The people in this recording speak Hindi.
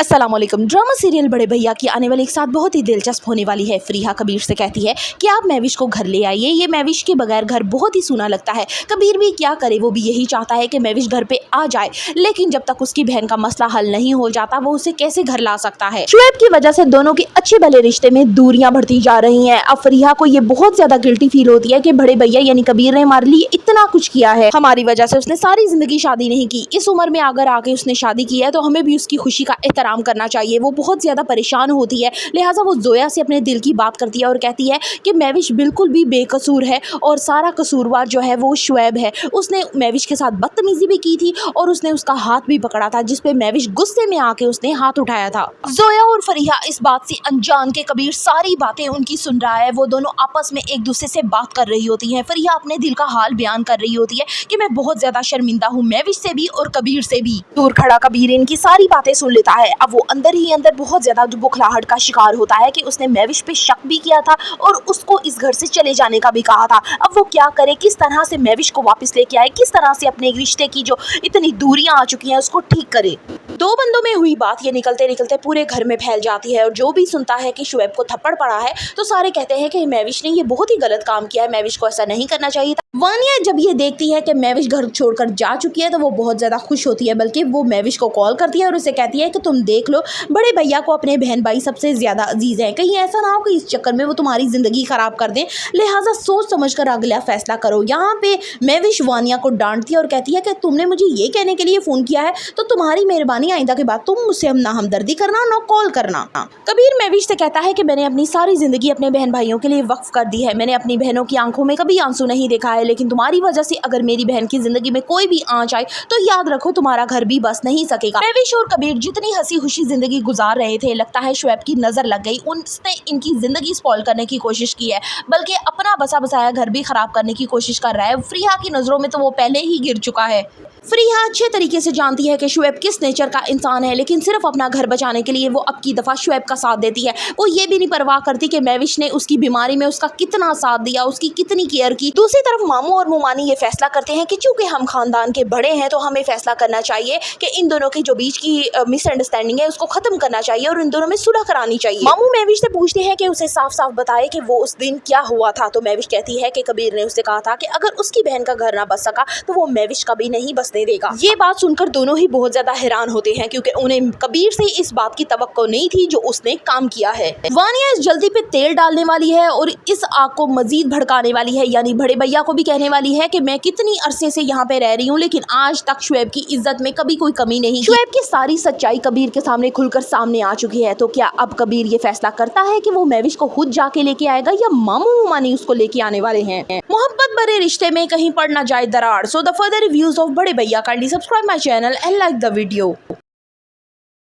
अस्सलामुअलैकुम। ड्रामा सीरियल बड़े भैया की आने वाली एक साथ बहुत ही दिलचस्प होने वाली है। फरीहा कबीर से कहती है कि आप महविश को घर ले आइए, ये महविश के बगैर घर बहुत ही सूना लगता है। कबीर भी क्या करे, वो भी यही चाहता है कि महविश घर पे आ जाए, लेकिन जब तक उसकी बहन का मसला हल नहीं हो जाता वो उसे कैसे घर ला सकता है। शुएब की वजह से दोनों के अच्छे भले रिश्ते में दूरियां बढ़ती जा रही हैं। अब फरीहा को ये बहुत ज्यादा गिल्टी फील होती है कि बड़े भैया यानी कबीर ने हमारे लिए इतना कुछ किया है, हमारी वजह से उसने सारी जिंदगी शादी नहीं की, इस उम्र में अगर आके उसने शादी की है तो हमें भी उसकी खुशी का एहतराम करना चाहिए। वो बहुत ज्यादा परेशान होती है, लिहाजा वो जोया से अपने दिल की बात करती है और कहती है कि महविश बिल्कुल भी बेकसूर है और सारा कसूरवार जो है वो शुएब है। उसने महविश के साथ बदतमीजी भी की थी और उसने उसका हाथ भी पकड़ा था, जिसपे महविश गुस्से में आके उसने हाथ उठाया था। जोया और फरीहा इस बात से अनजान के कबीर सारी बातें उनकी सुन रहा है। वो दोनों आपस में एक दूसरे से बात कर रही होती है। फरीहा अपने दिल का हाल बयान कर रही होती है कि मैं बहुत ज्यादा शर्मिंदा हूँ, महविश से भी और कबीर से भी। दूर खड़ा कबीर इनकी सारी बातें सुन लेता है। अब वो अंदर ही अंदर बहुत ज्यादा बुखलाहट का शिकार होता है कि उसने महविश पे शक भी किया था और उसको इस घर से चले जाने का भी कहा था। अब वो क्या करे, किस तरह से महविश को वापस लेके आए, किस तरह से अपने रिश्ते की जो इतनी दूरियां आ चुकी हैं उसको ठीक करे। दो बंदों में हुई बात ये निकलते निकलते पूरे घर में फैल जाती है और जो भी सुनता है कि शुएब को थप्पड़ पड़ा है तो सारे कहते हैं कि महविश ने ये बहुत ही गलत काम किया है, महविश को ऐसा नहीं करना चाहिए था। वानिया जब ये देखती है कि महविश घर छोड़कर जा चुकी है तो वो बहुत ज्यादा खुश होती है, बल्कि वो महविश को कॉल करती है और उसे कहती है कि तुम देख लो, बड़े भैया को अपने बहन भाई सबसे ज्यादा अजीज है, कहीं ऐसा ना हो कि इस चक्कर में वो तुम्हारी जिंदगी खराब कर दें, लिहाजा सोच समझकर अगला फैसला करो। यहाँ पे महविश वानिया को डांटती है और कहती है कि तुमने मुझे ये कहने के लिए फोन किया है तो तुम्हारी मेहरबानी आइंदा के बाद तुम मुझसे ना हमदर्दी करना ना कॉल करना। कबीर महविश से कहता है कि मैंने अपनी सारी जिंदगी अपने बहन भाइयों के लिए वक्फ कर दी है, मैंने अपनी बहनों की आंखों में कभी आंसू नहीं देखा है, लेकिन तुम्हारी वजह से अगर मेरी बहन की जिंदगी में कोई भी आंच आए तो याद रखो तुम्हारा घर भी बस नहीं सकेगा। महविश और कबीर जितनी हंसी खुशी जिंदगी गुजार रहे थे, लगता है शुएब की नजर लग गई, उसने इनकी जिंदगी स्पॉइल करने की कोशिश की है, बल्कि अपना बसा बसाया घर भी खराब करने की कोशिश कर रहा है। फरीहा की नजरों में तो वो पहले ही गिर चुका है। फरीहा अच्छे तरीके से जानती है कि शुएब किस नेचर का इंसान है, लेकिन सिर्फ अपना घर बचाने के लिए वो अब की दफा शुएब का साथ देती है। वो ये भी नहीं परवाह करती कि महविश ने उसकी बीमारी में उसका कितना साथ दिया, उसकी कितनी केयर की। दूसरी तरफ मामू और मुमानी ये फैसला करते हैं कि चूंकि हम खानदान के बड़े हैं तो हमें फैसला करना चाहिए कि इन दोनों के जो बीच की मिसअंडरस्टैंडिंग है उसको खत्म करना चाहिए और इन दोनों में सुलह करानी चाहिए। मामू महविश से पूछते हैं कि उसे साफ साफ बताए कि वो उस दिन क्या हुआ था, तो महविश कहती है कि कबीर ने उससे कहा था कि अगर उसकी बहन का घर ना बस सका तो वो महविश कभी नहीं बसने देगा। ये बात सुनकर दोनों ही बहुत ज्यादा हैरान होते हैं, क्योंकि उन्हें कबीर से इस बात की तवक्को नहीं थी जो उसने काम किया है। वानिया इस जल्दी पे तेल डालने वाली है और इस आग को मजीद भड़काने वाली है, यानी बड़े भैया को भी कहने वाली है कि मैं कितनी अरसे से यहाँ पे रह रही हूँ लेकिन आज तक शुएब की इज्जत में कभी कोई कमी नहीं। शुएब की सारी सच्चाई कबीर के सामने खुलकर सामने आ चुकी है। तो क्या अब कबीर ये फैसला करता है कि वो महविश को खुद जाके लेके आएगा या मामू मुमानी उसको लेके आने वाले हैं। मोहब्बत भरे रिश्ते में कहीं पड़ ना जाए दरार। So the further reviews of बड़े भैया, kindly subscribe my channel and like the video.